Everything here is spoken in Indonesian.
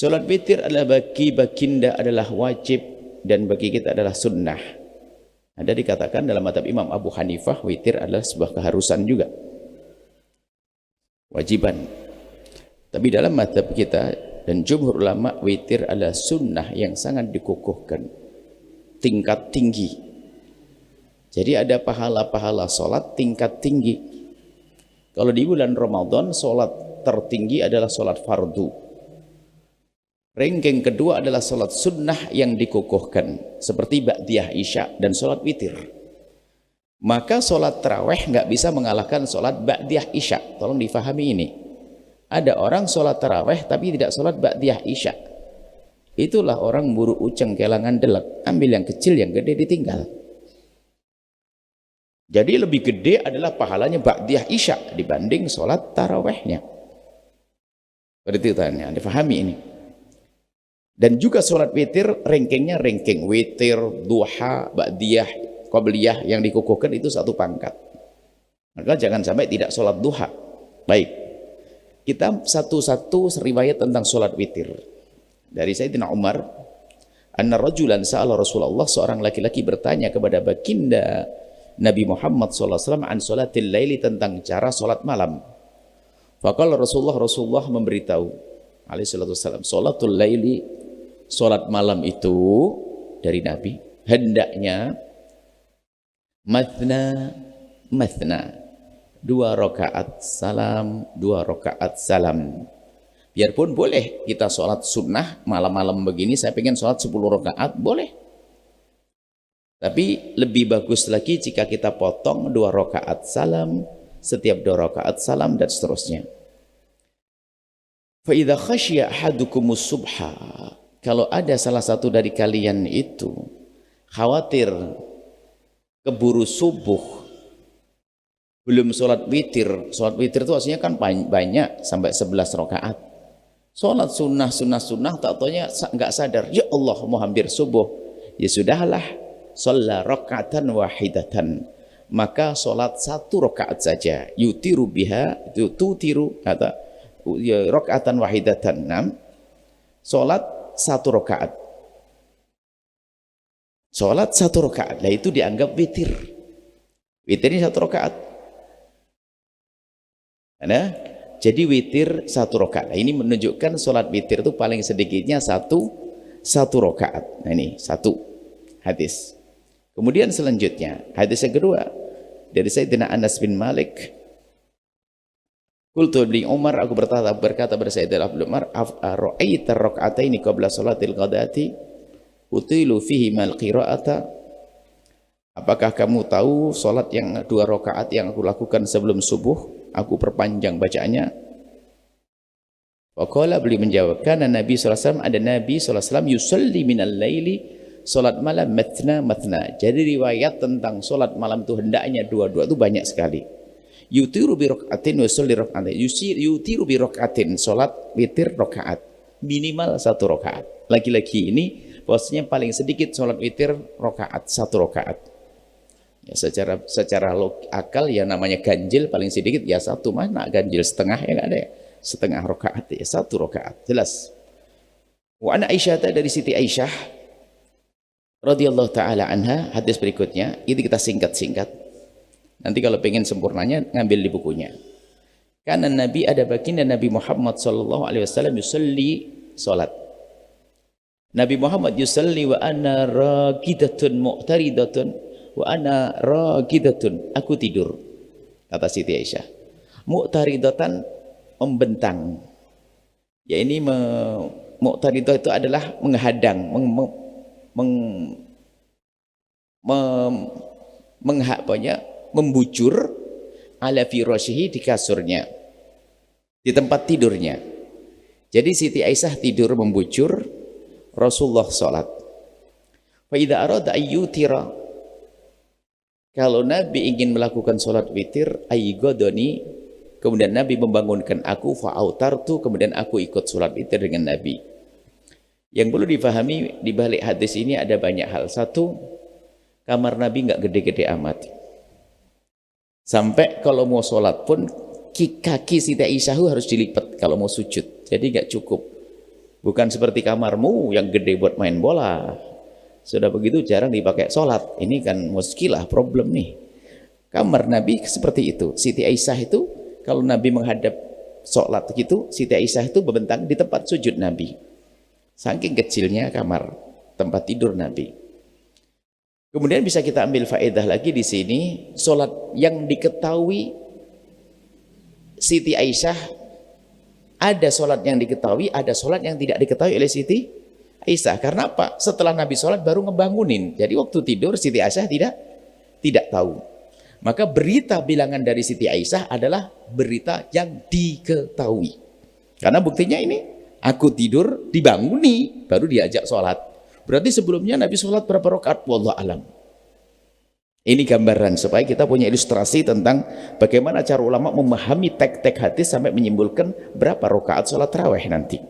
Sholat witir adalah bagi baginda adalah wajib dan bagi kita adalah sunnah. Ada dikatakan dalam mazhab Imam Abu Hanifah, witir adalah sebuah keharusan juga, wajiban. Tapi dalam mazhab kita dan jumhur ulama, witir adalah sunnah yang sangat dikukuhkan, tingkat tinggi. Jadi ada pahala-pahala sholat tingkat tinggi. Kalau di bulan Ramadan, sholat tertinggi adalah sholat fardu. Ranking kedua adalah sholat sunnah yang dikukuhkan, seperti ba'diyah isya dan sholat witir. Maka sholat taraweh nggak bisa mengalahkan sholat ba'diyah isya. Tolong difahami ini. Ada orang sholat taraweh tapi tidak sholat ba'diyah isya. Itulah orang buru uceng kelangan delek. Ambil yang kecil, yang gede ditinggal. Jadi lebih gede adalah pahalanya ba'diyah isya dibanding sholat tarawehnya. Berarti tanya, difahami ini. Dan juga sholat witir, rankingnya ranking witir, duha, ba'diyah, qabliyah yang dikukuhkan itu satu pangkat. Maka jangan sampai tidak sholat duha. Baik, kita satu-satu riwayat tentang sholat witir. Dari Sayyidina Umar, anna rajulan sa'ala Rasulullah, seorang laki-laki bertanya kepada baginda Nabi Muhammad SAW an sholatil laili, tentang cara sholat malam. Faqala Rasulullah memberitahu alaihi salatu wassalam, sholatul laili, sholat malam itu dari Nabi hendaknya mathna, 2 rakaat salam, 2 rakaat salam. Biarpun boleh kita sholat sunnah malam-malam begini, saya pengen sholat 10 rakaat, boleh. Tapi lebih bagus lagi jika kita potong 2 rakaat salam, setiap 2 rakaat salam, dan seterusnya. Fa idza khasyiya ahadukumus subha, kalau ada salah satu dari kalian itu khawatir keburu subuh belum sholat witir. Sholat witir itu aslinya kan banyak, sampai 11 rakaat. Sholat sunnah tak taunya nggak sadar, ya Allah mau hampir subuh. Ya sudahlah, sholat raka'atan wahidatan, maka sholat 1 rakaat saja. Yutiru biha, tutiru kata ya, raka'atan wahidatan, sholat 1 rakaat. Sholat 1 rakaat, lah itu dianggap witir. Witir ini 1 rakaat. Nah, jadi witir 1 rakaat. Nah, ini menunjukkan sholat witir itu paling sedikitnya 1 rakaat. Nah, ini 1 hadis. Kemudian selanjutnya, hadis yang kedua dari Sayyidina Anas bin Malik. Qultu li Umar, aku berkata kepada Sayyidina Umar, ra'aita rak'ataini qabla salatil ghadati utilu fihi mal qira'ata, apakah kamu tahu salat yang 2 rakaat yang aku lakukan sebelum subuh, aku perpanjang bacaannya? Faqala, beliau menjawab, kana Nabi sallallahu alaihi wasallam, ada Nabi sallallahu alaihi wasallam yusalli minal laili, salat malam matna. Jadi riwayat tentang salat malam itu hendaknya 2 itu banyak sekali. Yutiru bi rak'atin wa yusalli rak'atin. Yutiru bi rak'atin, salat witir rakaat, minimal 1 rakaat. Lagi-lagi ini posnya paling sedikit salat witir rakaat, 1 rakaat. Ya, secara akal ya namanya ganjil paling sedikit ya 1, mana ganjil setengah ya, nggak ada ya, setengah rakaat ya 1 rakaat, jelas. Wa ana Aisyah, dari Siti Aisyah radhiyallahu taala anha, hadis berikutnya itu kita singkat-singkat. Nanti kalau pengen sempurnanya ngambil di bukunya. Karena Nabi, ada baginda Nabi Muhammad sallallahu alaihi wasallam yusalli, salat. Nabi Muhammad yusalli wa ana raqidatun mu'taridatun wa ana raqidatun, aku tidur, kata Siti Aisyah. Mu'taridatan, membentang. Ya ini mu'taridah itu adalah menghadang, membujur ala firasyihi, di kasurnya, di tempat tidurnya. Jadi Siti Aisyah tidur membujur, Rasulullah sholat. Fa idza arada ayyutira, kalau Nabi ingin melakukan sholat witir, aygodoni, kemudian Nabi membangunkan aku, fa'autartu, kemudian aku ikut sholat witir dengan Nabi. Yang perlu difahami di balik hadis ini ada banyak hal. 1, kamar Nabi nggak gede-gede amat. Sampai kalau mau sholat pun kaki Siti Aisyah harus dilipat kalau mau sujud. Jadi nggak cukup Bukan seperti kamarmu yang gede buat main bola. Sudah begitu jarang dipakai sholat. Ini kan muskilah, problem nih. Kamar Nabi seperti itu. Siti Aisyah itu kalau Nabi menghadap sholat gitu, Siti Aisyah itu membentang di tempat sujud Nabi. Saking kecilnya kamar tempat tidur Nabi. Kemudian bisa kita ambil faedah lagi di sini, sholat yang diketahui Siti Aisyah, ada sholat yang diketahui, ada sholat yang tidak diketahui oleh Siti Aisyah. Karena apa? Setelah Nabi sholat baru ngebangunin. Jadi waktu tidur Siti Aisyah tidak tahu. Maka berita bilangan dari Siti Aisyah adalah berita yang diketahui. Karena buktinya ini, aku tidur dibanguni baru diajak sholat. Berarti sebelumnya Nabi sholat berapa rakaat? Wallahu alam. Ini gambaran supaya kita punya ilustrasi tentang bagaimana cara ulama memahami tek-tek hadis sampai menyimpulkan berapa rakaat sholat tarawih nanti.